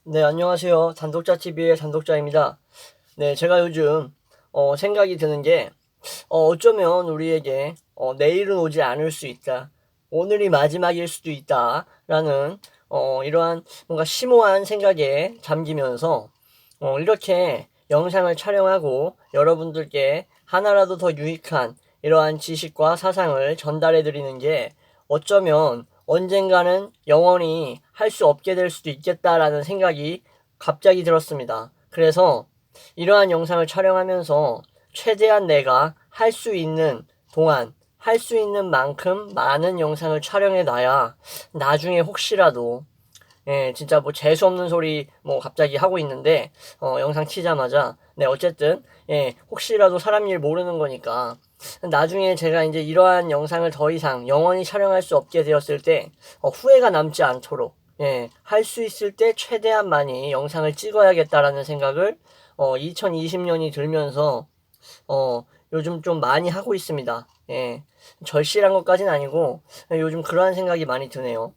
네, 안녕하세요. 단독자TV의 단독자입니다. 네, 제가 요즘 생각이 드는 게 어쩌면 우리에게 내일은 오지 않을 수 있다. 오늘이 마지막일 수도 있다라는 이러한 뭔가 심오한 생각에 잠기면서 이렇게 영상을 촬영하고 여러분들께 하나라도 더 유익한 이러한 지식과 사상을 전달해 드리는 게 어쩌면 언젠가는 영원히 할 수 없게 될 수도 있겠다라는 생각이 갑자기 들었습니다. 그래서 이러한 영상을 촬영하면서 최대한 내가 할 수 있는 동안 할 수 있는 만큼 많은 영상을 촬영해 놔야 나중에 혹시라도 진짜 뭐 재수 없는 소리 뭐 갑자기 하고 있는데 영상 키자마자 네 어쨌든 혹시라도 사람 일 모르는 거니까 나중에 제가 이제 이러한 영상을 더 이상 영원히 촬영할 수 없게 되었을 때 후회가 남지 않도록 할 수 있을 때 최대한 많이 영상을 찍어야겠다라는 생각을 2020년이 들면서 요즘 좀 많이 하고 있습니다. 절실한 것까지는 아니고 요즘 그러한 생각이 많이 드네요.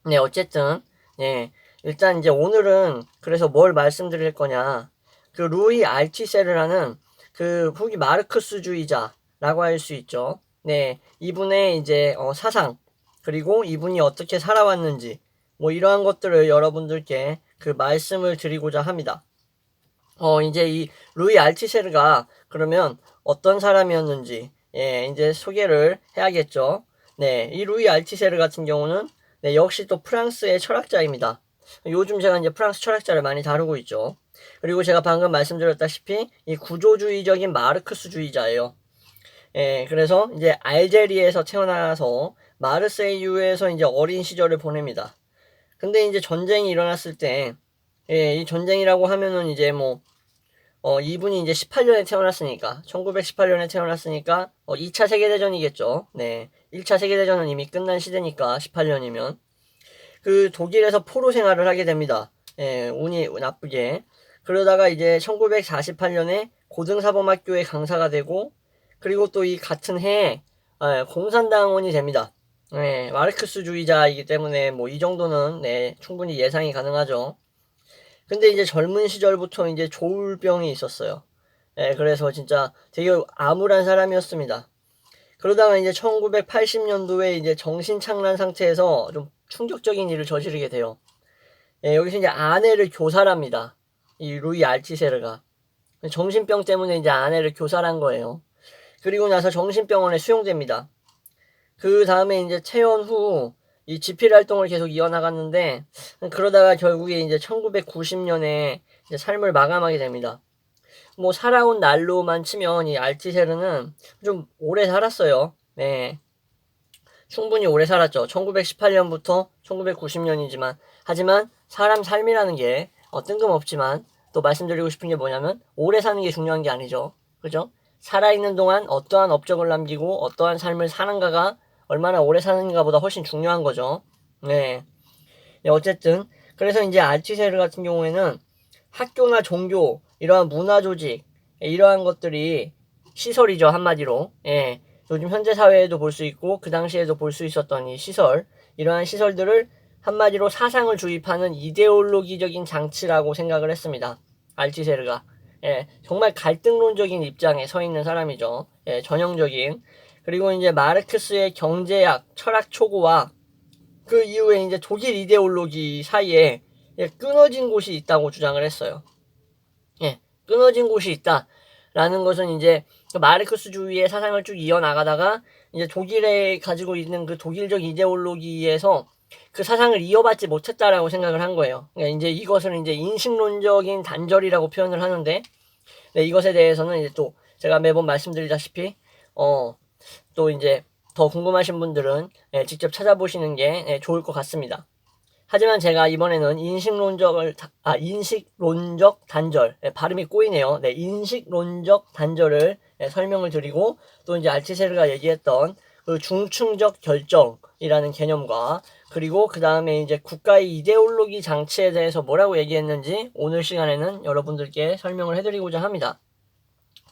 네, 어쨌든, 예. 일단 이제 오늘은 그래서 뭘 말씀드릴 거냐. 그 루이 알티세르라는 그 후기 마르크스주의자라고 할 수 있죠. 네, 이분의 이제 사상, 그리고 이분이 어떻게 살아왔는지, 뭐 이러한 것들을 여러분들께 그 말씀을 드리고자 합니다. 이제 이 루이 알티세르가 그러면 어떤 사람이었는지, 이제 소개를 해야겠죠. 네, 이 루이 알티세르 같은 경우는 네, 역시 또 프랑스의 철학자입니다. 요즘 제가 이제 프랑스 철학자를 많이 다루고 있죠. 그리고 제가 방금 말씀드렸다시피 이 구조주의적인 마르크스주의자예요. 그래서 이제 알제리에서 태어나서 마르세유에서 이제 어린 시절을 보냅니다. 근데 이제 전쟁이 일어났을 때, 이 전쟁이라고 하면은 이제 뭐 이분이 이제 18년에 태어났으니까, 1918년에 태어났으니까, 2차 세계대전이겠죠. 네. 1차 세계대전은 이미 끝난 시대니까, 18년이면. 그 독일에서 포로 생활을 하게 됩니다. 운이 나쁘게. 그러다가 이제 1948년에 고등사범학교의 강사가 되고, 그리고 또 이 같은 해에, 공산당원이 됩니다. 마르크스주의자이기 때문에 뭐 이 정도는, 네, 충분히 예상이 가능하죠. 근데 이제 젊은 시절부터 이제 조울병이 있었어요. 그래서 진짜 되게 암울한 사람이었습니다. 그러다가 이제 1980년도에 이제 정신착란 상태에서 좀 충격적인 일을 저지르게 돼요. 여기서 이제 아내를 교살합니다. 이 루이 알티세르가. 정신병 때문에 이제 아내를 교살한 거예요. 그리고 나서 정신병원에 수용됩니다. 그 다음에 이제 퇴원 후 이 집필 활동을 계속 이어나갔는데 그러다가 결국에 이제 1990년에 이제 삶을 마감하게 됩니다. 뭐 살아온 날로만 치면 이 알티세르는 좀 오래 살았어요. 네. 충분히 오래 살았죠. 1918년부터 1990년이지만 하지만 사람 삶이라는 게 뜬금없지만 또 말씀드리고 싶은 게 뭐냐면 오래 사는 게 중요한 게 아니죠. 그죠? 살아있는 동안 어떠한 업적을 남기고 어떠한 삶을 사는가가 얼마나 오래 사는가보다 훨씬 중요한 거죠. 네. 어쨌든 그래서 이제 알티세르 같은 경우에는 학교나 종교 이러한 문화 조직 이러한 것들이 시설이죠 한마디로. 요즘 현대 사회에도 볼 수 있고 그 당시에도 볼 수 있었던 이 시설 이러한 시설들을 한마디로 사상을 주입하는 이데올로기적인 장치라고 생각을 했습니다. 알티세르가. 정말 갈등론적인 입장에 서 있는 사람이죠. 전형적인. 그리고 이제 마르크스의 경제학, 철학 초고와 그 이후에 이제 독일 이데올로기 사이에 끊어진 곳이 있다고 주장을 했어요. 끊어진 곳이 있다라는 것은 이제 그 마르크스주의의 사상을 쭉 이어나가다가 이제 독일에 가지고 있는 그 독일적 이데올로기에서 그 사상을 이어받지 못했다라고 생각을 한 거예요. 그러니까 이제 이것을 이제 인식론적인 단절이라고 표현을 하는데, 네, 이것에 대해서는 이제 또 제가 매번 말씀드리다시피 또 이제 더 궁금하신 분들은 직접 찾아보시는 게 좋을 것 같습니다. 하지만 제가 이번에는 인식론적 단절. 발음이 꼬이네요. 네, 인식론적 단절을 설명을 드리고 또 이제 알티세르가 얘기했던 그 중층적 결정이라는 개념과 그리고 그 다음에 이제 국가의 이데올로기 장치에 대해서 뭐라고 얘기했는지 오늘 시간에는 여러분들께 설명을 해드리고자 합니다.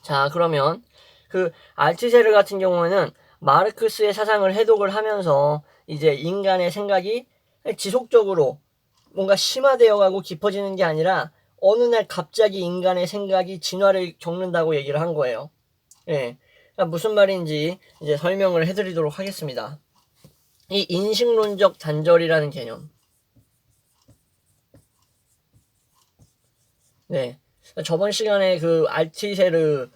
자, 그러면 그 알티세르 같은 경우에는 마르크스의 사상을 해독을 하면서 이제 인간의 생각이 지속적으로 뭔가 심화되어 가고 깊어지는 게 아니라 어느 날 갑자기 인간의 생각이 진화를 겪는다고 얘기를 한 거예요. 예. 그러니까 무슨 말인지 이제 설명을 해드리도록 하겠습니다. 이 인식론적 단절이라는 개념. 네. 저번 시간에 그 알티세르였나?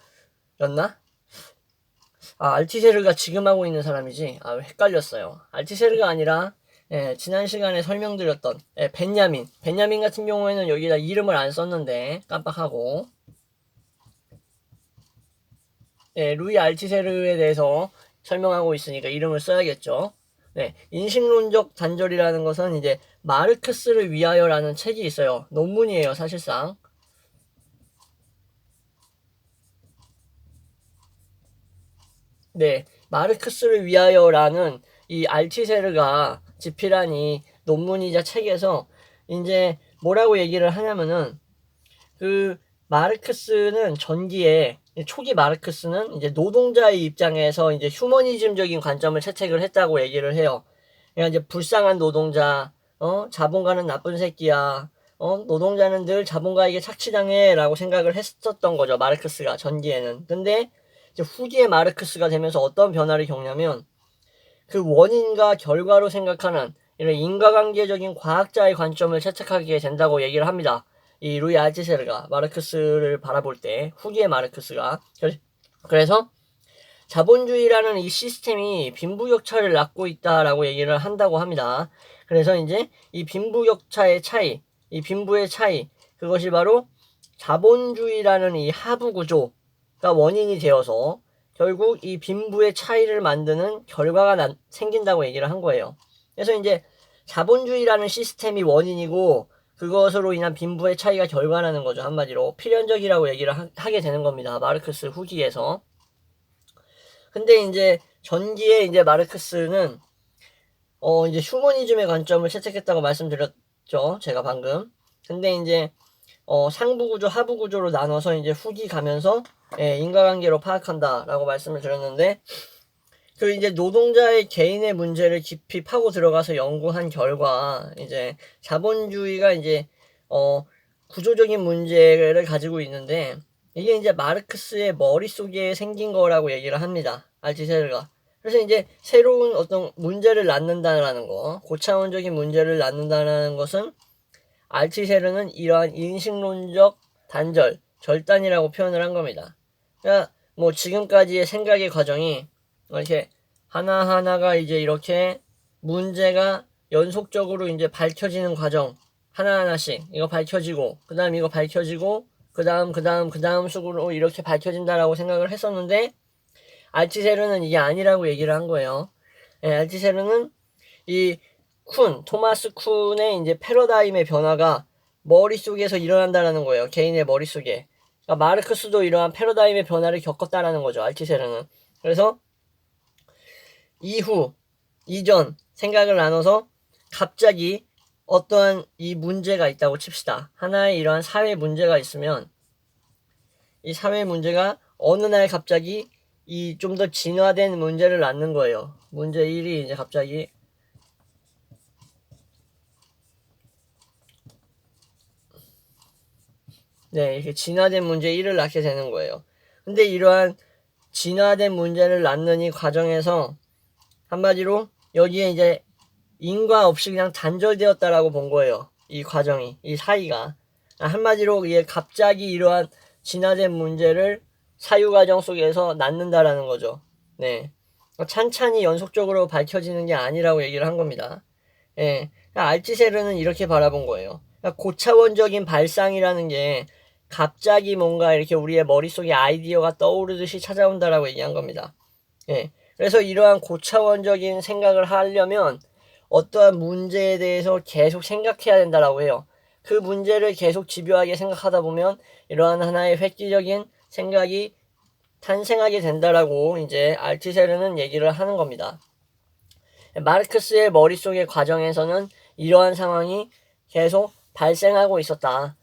알티세르가 지금 하고 있는 사람이지. 헷갈렸어요. 알티세르가 아니라, 지난 시간에 설명드렸던, 벤야민. 벤야민 같은 경우에는 여기다 이름을 안 썼는데, 깜빡하고. 루이 알티세르에 대해서 설명하고 있으니까 이름을 써야겠죠. 네. 인식론적 단절이라는 것은 이제 마르크스를 위하여라는 책이 있어요. 논문이에요, 사실상. 네, 마르크스를 위하여라는 이 알티세르가 집필한 이 논문이자 책에서 이제 뭐라고 얘기를 하냐면은 그 마르크스는 전기에 초기 마르크스는 이제 노동자의 입장에서 이제 휴머니즘적인 관점을 채택을 했다고 얘기를 해요. 그러니까 이제 불쌍한 노동자, 자본가는 나쁜 새끼야, 노동자는 늘 자본가에게 착취당해라고 생각을 했었던 거죠, 마르크스가 전기에는. 근데 이제 후기의 마르크스가 되면서 어떤 변화를 겪냐면 그 원인과 결과로 생각하는 이런 인과관계적인 과학자의 관점을 채택하게 된다고 얘기를 합니다. 이 루이 알티세르가 마르크스를 바라볼 때 후기의 마르크스가 그래서 자본주의라는 이 시스템이 빈부격차를 낳고 있다라고 얘기를 한다고 합니다. 그래서 이제 이 빈부격차의 차이, 이 빈부의 차이, 그것이 바로 자본주의라는 이 하부 구조가 원인이 되어서 결국 이 빈부의 차이를 만드는 결과가 생긴다고 얘기를 한 거예요. 그래서 이제 자본주의라는 시스템이 원인이고 그것으로 인한 빈부의 차이가 결과라는 거죠. 한마디로 필연적이라고 얘기를 하게 되는 겁니다. 마르크스 후기에서. 근데 이제 전기에 이제 마르크스는 이제 휴머니즘의 관점을 채택했다고 말씀드렸죠. 제가 방금. 근데 이제 상부 구조, 하부 구조로 나눠서 이제 후기 가면서 인과관계로 파악한다라고 말씀을 드렸는데 그 이제 노동자의 개인의 문제를 깊이 파고 들어가서 연구한 결과 이제 자본주의가 이제 구조적인 문제를 가지고 있는데 이게 이제 마르크스의 머릿속에 생긴 거라고 얘기를 합니다. 알티세르가. 그래서 이제 새로운 어떤 문제를 낳는다라는 거, 고차원적인 문제를 낳는다는 것은 알티세르는 이러한 인식론적 단절, 절단이라고 표현을 한 겁니다. 그러니까 뭐 지금까지의 생각의 과정이 이렇게 하나하나가 이제 이렇게 문제가 연속적으로 이제 밝혀지는 과정, 하나하나씩 이거 밝혀지고 그 다음 이거 밝혀지고 그 다음 식으로 이렇게 밝혀진다라고 생각을 했었는데 알티세르는 이게 아니라고 얘기를 한 거예요. 알티세르는 이 토마스 쿤의 이제 패러다임의 변화가 머릿속에서 일어난다라는 거예요. 개인의 머릿속에. 그러니까 마르크스도 이러한 패러다임의 변화를 겪었다라는 거죠. 알티세르는. 그래서 이전 생각을 나눠서 갑자기 어떠한 이 문제가 있다고 칩시다. 하나의 이러한 사회 문제가 있으면 이 사회 문제가 어느 날 갑자기 이 좀 더 진화된 문제를 낳는 거예요. 문제 1이 이제 갑자기 이렇게 진화된 문제 1을 낳게 되는 거예요. 근데 이러한 진화된 문제를 낳는 이 과정에서 한마디로 여기에 이제 인과 없이 그냥 단절되었다라고 본 거예요. 이 과정이, 이 사이가. 한마디로 이게 갑자기 이러한 진화된 문제를 사유과정 속에서 낳는다라는 거죠. 네. 찬찬히 연속적으로 밝혀지는 게 아니라고 얘기를 한 겁니다. 알티세르는 이렇게 바라본 거예요. 고차원적인 발상이라는 게 갑자기 뭔가 이렇게 우리의 머릿속에 아이디어가 떠오르듯이 찾아온다라고 얘기한 겁니다. 그래서 이러한 고차원적인 생각을 하려면 어떠한 문제에 대해서 계속 생각해야 된다라고 해요. 그 문제를 계속 집요하게 생각하다 보면 이러한 하나의 획기적인 생각이 탄생하게 된다라고 이제 알티세르는 얘기를 하는 겁니다. 마르크스의 머릿속의 과정에서는 이러한 상황이 계속 발생하고 있었다.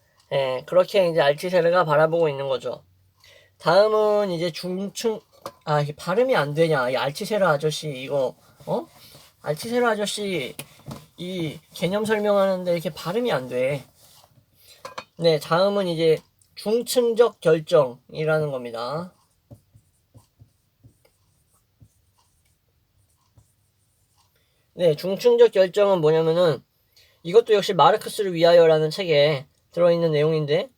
그렇게 이제 알티세르가 바라보고 있는 거죠. 다음은 이제 중층, 이게 발음이 안 되냐. 이 알티세르 아저씨, 이거, 알티세르 아저씨, 이 개념 설명하는데 이렇게 발음이 안 돼. 네, 다음은 이제 중층적 결정이라는 겁니다. 네, 중층적 결정은 뭐냐면은 이것도 역시 마르크스를 위하여라는 책에 들어있는 내용인데,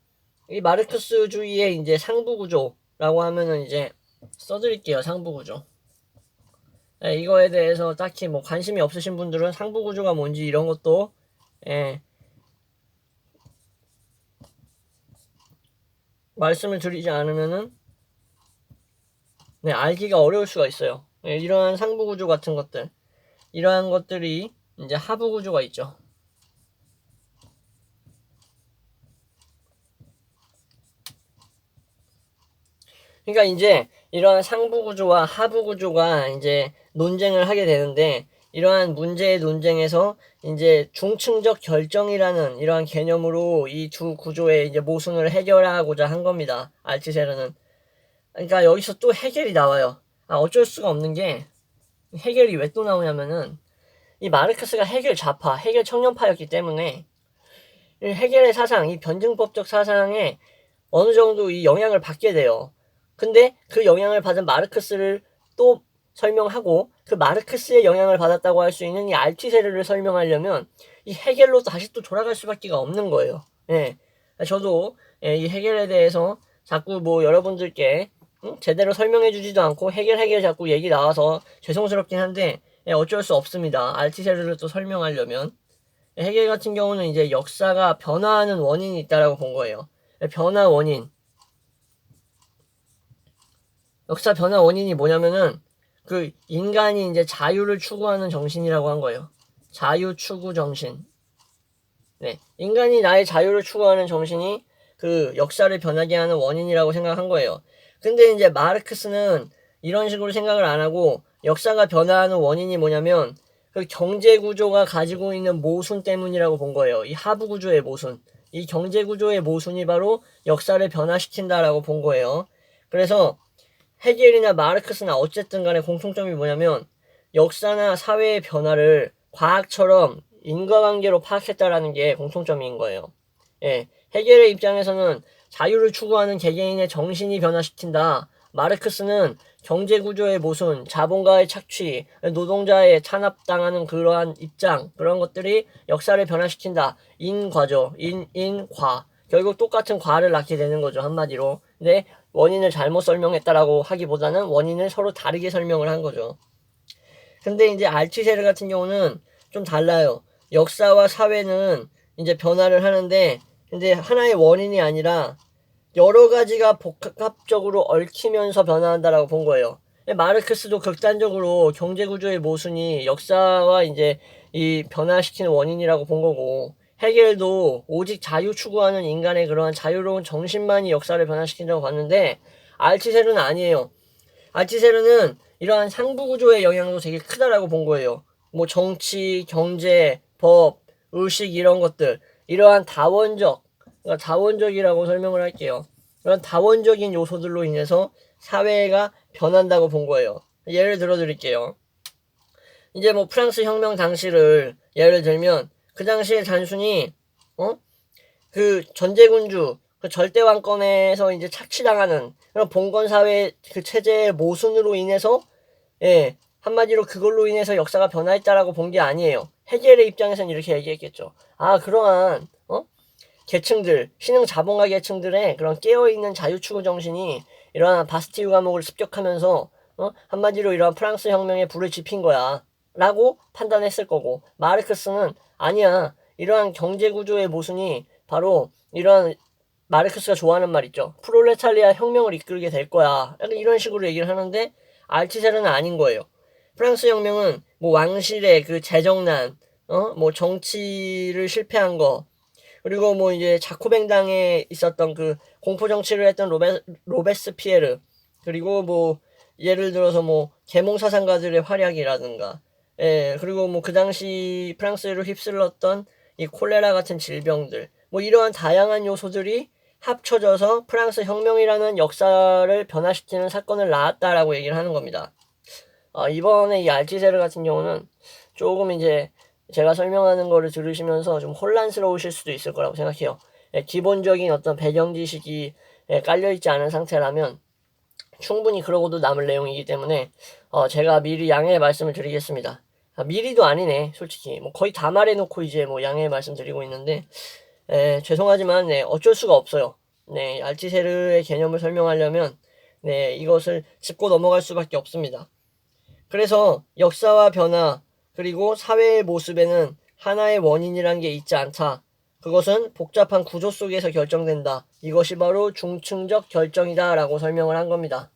이 마르크스주의의 이제 상부구조라고 하면은 이제 써드릴게요. 상부구조. 네, 이거에 대해서 딱히 뭐 관심이 없으신 분들은 상부구조가 뭔지 이런 것도 예, 말씀을 드리지 않으면은 네, 알기가 어려울 수가 있어요. 예, 이러한 상부구조 같은 것들, 이러한 것들이 이제 하부구조가 있죠. 그러니까 이제 이러한 상부구조와 하부구조가 이제 논쟁을 하게 되는데, 이러한 문제의 논쟁에서 이제 중층적 결정이라는 이러한 개념으로 이 두 구조의 이제 모순을 해결하고자 한 겁니다. 알티세르는. 그러니까 여기서 또 해결이 나와요. 어쩔 수가 없는 게 해결이 왜 또 나오냐면은 이 마르크스가 해결 좌파, 해결 청년파였기 때문에 이 해결의 사상, 이 변증법적 사상에 어느 정도 이 영향을 받게 돼요. 근데 그 영향을 받은 마르크스를 또 설명하고 그 마르크스의 영향을 받았다고 할 수 있는 이 알티세르를 설명하려면 이 해겔로 다시 또 돌아갈 수밖에 없는 거예요. 예. 저도 이 해겔에 대해서 자꾸 뭐 여러분들께 제대로 설명해 주지도 않고 해겔 자꾸 얘기 나와서 죄송스럽긴 한데 어쩔 수 없습니다. 알티세르를 또 설명하려면 해겔 같은 경우는 이제 역사가 변화하는 원인이 있다라고 본 거예요. 변화 원인. 역사 변화 원인이 뭐냐면은 그 인간이 이제 자유를 추구하는 정신이라고 한 거예요. 자유 추구 정신. 네. 인간이 나의 자유를 추구하는 정신이 그 역사를 변하게 하는 원인이라고 생각한 거예요. 근데 이제 마르크스는 이런 식으로 생각을 안 하고 역사가 변화하는 원인이 뭐냐면 그 경제 구조가 가지고 있는 모순 때문이라고 본 거예요. 이 하부 구조의 모순. 이 경제 구조의 모순이 바로 역사를 변화시킨다라고 본 거예요. 그래서 해겔이나 마르크스나 어쨌든 간에 공통점이 뭐냐면 역사나 사회의 변화를 과학처럼 인과관계로 파악했다라는 게 공통점인 거예요. 예, 해겔의 입장에서는 자유를 추구하는 개개인의 정신이 변화시킨다. 마르크스는 경제구조의 모순, 자본가의 착취, 노동자의 찬압당하는 그러한 입장, 그런 것들이 역사를 변화시킨다. 인과죠. 인과. 결국 똑같은 과를 낳게 되는 거죠. 한마디로. 근데 원인을 잘못 설명했다라고 하기보다는 원인을 서로 다르게 설명을 한 거죠. 근데 이제 알츠세르 같은 경우는 좀 달라요. 역사와 사회는 이제 변화를 하는데, 근데 하나의 원인이 아니라 여러 가지가 복합적으로 얽히면서 변화한다라고 본 거예요. 마르크스도 극단적으로 경제구조의 모순이 역사와 이제 이 변화시키는 원인이라고 본 거고, 해겔도 오직 자유 추구하는 인간의 그러한 자유로운 정신만이 역사를 변화시킨다고 봤는데, 알츠세르는 아니에요. 알츠세르는 이러한 상부구조의 영향도 되게 크다라고 본 거예요. 뭐 정치, 경제, 법, 의식 이런 것들, 이러한 다원적, 그러니까 다원적이라고 설명을 할게요. 이런 다원적인 요소들로 인해서 사회가 변한다고 본 거예요. 예를 들어 드릴게요. 이제 뭐 프랑스 혁명 당시를 예를 들면 그 당시에 단순히 그 전제군주 그 절대왕권에서 이제 착취당하는 그런 봉건사회 그 체제의 모순으로 인해서 한마디로 그걸로 인해서 역사가 변화했다라고 본 게 아니에요. 해겔의 입장에서는 이렇게 얘기했겠죠. 그러한 계층들, 신흥 자본가 계층들의 그런 깨어있는 자유추구 정신이 이러한 바스티유 감옥을 습격하면서 한마디로 이러한 프랑스 혁명에 불을 지핀 거야 라고 판단했을 거고, 마르크스는 아니야, 이러한 경제구조의 모순이 바로 이러한 마르크스가 좋아하는 말 있죠. 프롤레타리아 혁명을 이끌게 될 거야. 약간 이런 식으로 얘기를 하는데 알티세르는 아닌 거예요. 프랑스 혁명은 뭐 왕실의 그 재정난, 뭐 정치를 실패한 거, 그리고 뭐 이제 자코뱅당에 있었던 그 공포 정치를 했던 로베스피에르, 그리고 뭐 예를 들어서 뭐 계몽사상가들의 활약이라든가, 그리고 뭐 그 당시 프랑스를 휩쓸렀던 이 콜레라 같은 질병들, 뭐 이러한 다양한 요소들이 합쳐져서 프랑스 혁명이라는 역사를 변화시키는 사건을 낳았다라고 얘기를 하는 겁니다. 이번에 이 알티세르 같은 경우는 조금 이제 제가 설명하는 거를 들으시면서 좀 혼란스러우실 수도 있을 거라고 생각해요. 기본적인 어떤 배경 지식이 깔려있지 않은 상태라면 충분히 그러고도 남을 내용이기 때문에 제가 미리 양해의 말씀을 드리겠습니다. 미리도 아니네, 솔직히. 뭐 거의 다 말해놓고 이제 뭐 양해의 말씀 드리고 있는데, 죄송하지만, 네, 어쩔 수가 없어요. 네, 알티세르의 개념을 설명하려면, 네, 이것을 짚고 넘어갈 수밖에 없습니다. 그래서 역사와 변화, 그리고 사회의 모습에는 하나의 원인이란 게 있지 않다. 그것은 복잡한 구조 속에서 결정된다. 이것이 바로 중층적 결정이다 라고 설명을 한 겁니다.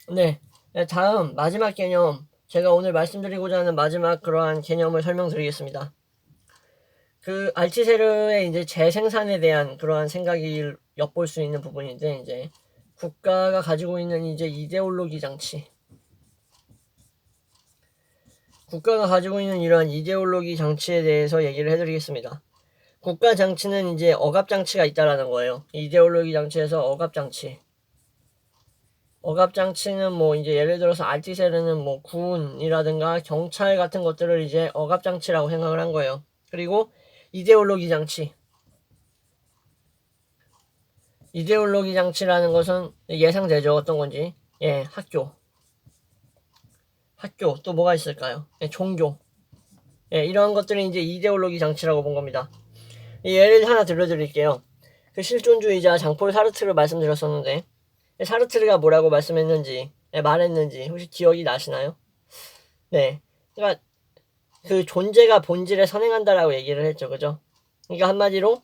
네, 다음 마지막 개념, 제가 오늘 말씀드리고자 하는 마지막 그러한 개념을 설명드리겠습니다. 그 알티세르의 이제 재생산에 대한 그러한 생각이 엿볼 수 있는 부분인데, 이제 국가가 가지고 있는 이제 이데올로기 장치, 국가가 가지고 있는 이러한 이데올로기 장치에 대해서 얘기를 해드리겠습니다. 국가 장치는 이제 억압 장치가 있다라는 거예요. 이데올로기 장치에서 억압 장치. 억압 장치는 뭐 이제 예를 들어서 알티세르는 뭐 군이라든가 경찰 같은 것들을 이제 억압 장치라고 생각을 한 거예요. 그리고 이데올로기 장치. 이데올로기 장치라는 것은 예상되죠. 어떤 건지. 학교. 또 뭐가 있을까요? 종교. 이러한 것들은 이제 이데올로기 장치라고 본 겁니다. 예를 하나 들려드릴게요. 그 실존주의자 장폴 사르트를 말씀드렸었는데, 사르트르가 뭐라고 말했는지 혹시 기억이 나시나요? 네. 그러니까 그 존재가 본질에 선행한다라고 얘기를 했죠. 그죠? 그러니까 한마디로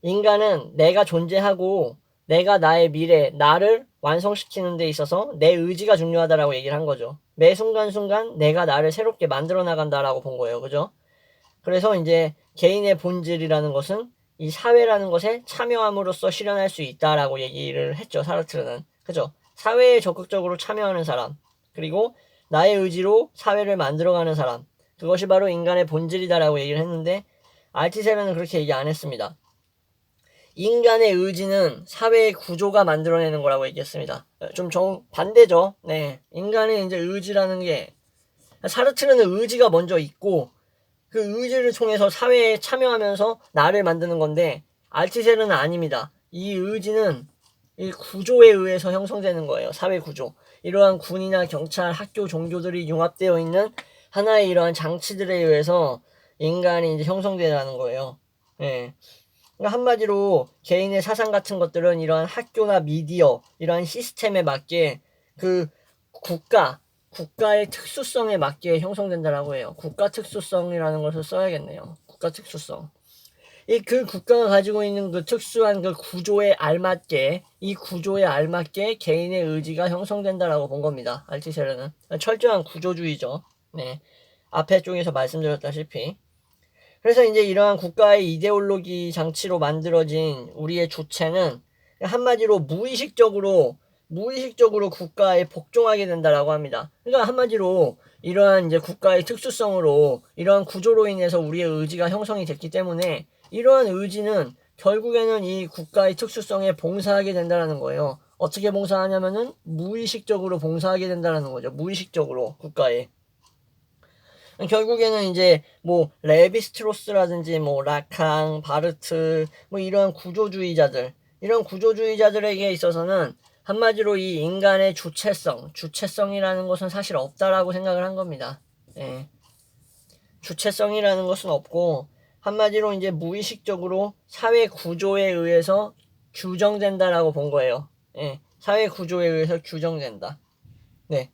인간은 내가 존재하고 내가 나의 미래, 나를 완성시키는 데 있어서 내 의지가 중요하다라고 얘기를 한 거죠. 매 순간순간 내가 나를 새롭게 만들어 나간다라고 본 거예요. 그죠? 그래서 이제 개인의 본질이라는 것은 이 사회라는 것에 참여함으로써 실현할 수 있다라고 얘기를 했죠. 사르트르는. 그죠? 사회에 적극적으로 참여하는 사람, 그리고 나의 의지로 사회를 만들어가는 사람, 그것이 바로 인간의 본질이다라고 얘기를 했는데, 알티세르는 그렇게 얘기 안 했습니다. 인간의 의지는 사회의 구조가 만들어내는 거라고 얘기했습니다. 좀 반대죠. 네. 인간의 이제 의지라는 게, 사르트르는 의지가 먼저 있고, 그 의지를 통해서 사회에 참여하면서 나를 만드는 건데, 알티세르는 아닙니다. 이 의지는 이 구조에 의해서 형성되는 거예요. 사회 구조. 이러한 군이나 경찰, 학교, 종교들이 융합되어 있는 하나의 이러한 장치들에 의해서 인간이 이제 형성되라는 거예요. 예. 그러니까 한마디로 개인의 사상 같은 것들은 이러한 학교나 미디어, 이러한 시스템에 맞게 그 국가의 특수성에 맞게 형성된다라고 해요. 국가 특수성이라는 것을 써야겠네요. 국가 특수성. 그 국가가 가지고 있는 그 특수한 그 구조에 알맞게, 이 구조에 알맞게 개인의 의지가 형성된다라고 본 겁니다. 알티세르는. 철저한 구조주의죠. 네. 앞에 쪽에서 말씀드렸다시피. 그래서 이제 이러한 국가의 이데올로기 장치로 만들어진 우리의 주체는 한마디로 무의식적으로 국가에 복종하게 된다라고 합니다. 그러니까 한마디로 이러한 이제 국가의 특수성으로 이러한 구조로 인해서 우리의 의지가 형성이 됐기 때문에 이러한 의지는 결국에는 이 국가의 특수성에 봉사하게 된다는 거예요. 어떻게 봉사하냐면은 무의식적으로 봉사하게 된다는 거죠. 무의식적으로 국가에. 결국에는 이제 뭐 레비스트로스라든지 뭐 라캉, 바르트 뭐 이런 구조주의자들에게 있어서는 한마디로 이 인간의 주체성이라는 것은 사실 없다라고 생각을 한 겁니다. 예. 주체성이라는 것은 없고 한마디로 이제 무의식적으로 사회 구조에 의해서 규정된다라고 본 거예요. 예. 사회 구조에 의해서 규정된다. 네.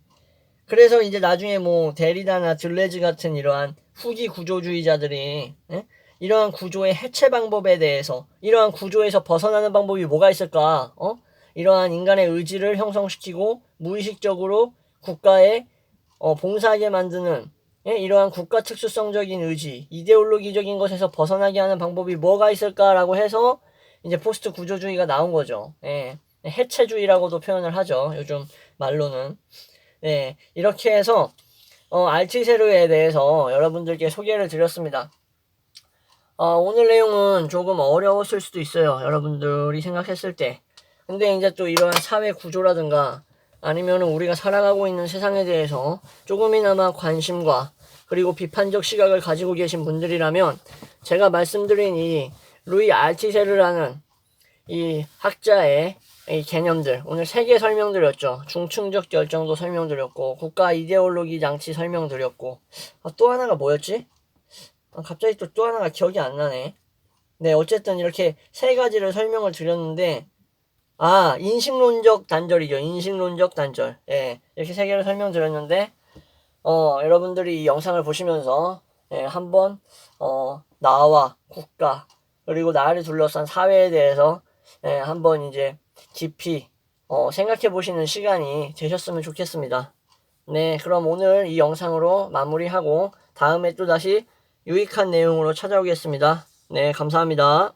그래서 이제 나중에 뭐 데리다나 들레즈 같은 이러한 후기 구조주의자들이 이러한 구조의 해체 방법에 대해서, 이러한 구조에서 벗어나는 방법이 뭐가 있을까? 이러한 인간의 의지를 형성시키고 무의식적으로 국가에 봉사하게 만드는 이러한 국가 특수성적인 의지, 이데올로기적인 것에서 벗어나게 하는 방법이 뭐가 있을까라고 해서 이제 포스트 구조주의가 나온 거죠. 해체주의라고도 표현을 하죠. 요즘 말로는. 네, 이렇게 해서 알티세르에 대해서 여러분들께 소개를 드렸습니다. 오늘 내용은 조금 어려웠을 수도 있어요. 여러분들이 생각했을 때. 근데 이제 또 이러한 사회 구조라든가 아니면은 우리가 살아가고 있는 세상에 대해서 조금이나마 관심과 그리고 비판적 시각을 가지고 계신 분들이라면 제가 말씀드린 이 루이 알티세르라는 이 학자의 이 개념들 오늘 3개 설명드렸죠. 중층적 결정도 설명드렸고 국가 이데올로기 장치 설명드렸고 또 하나가 뭐였지? 갑자기 또 하나가 기억이 안 나네. 네, 어쨌든 이렇게 3가지를 설명을 드렸는데 인식론적 단절이죠. 인식론적 단절. 예, 이렇게 3개를 설명드렸는데 여러분들이 이 영상을 보시면서 한번 나와 국가 그리고 나를 둘러싼 사회에 대해서 한번 이제 깊이 생각해 보시는 시간이 되셨으면 좋겠습니다. 네, 그럼 오늘 이 영상으로 마무리하고 다음에 또 다시 유익한 내용으로 찾아오겠습니다. 네, 감사합니다.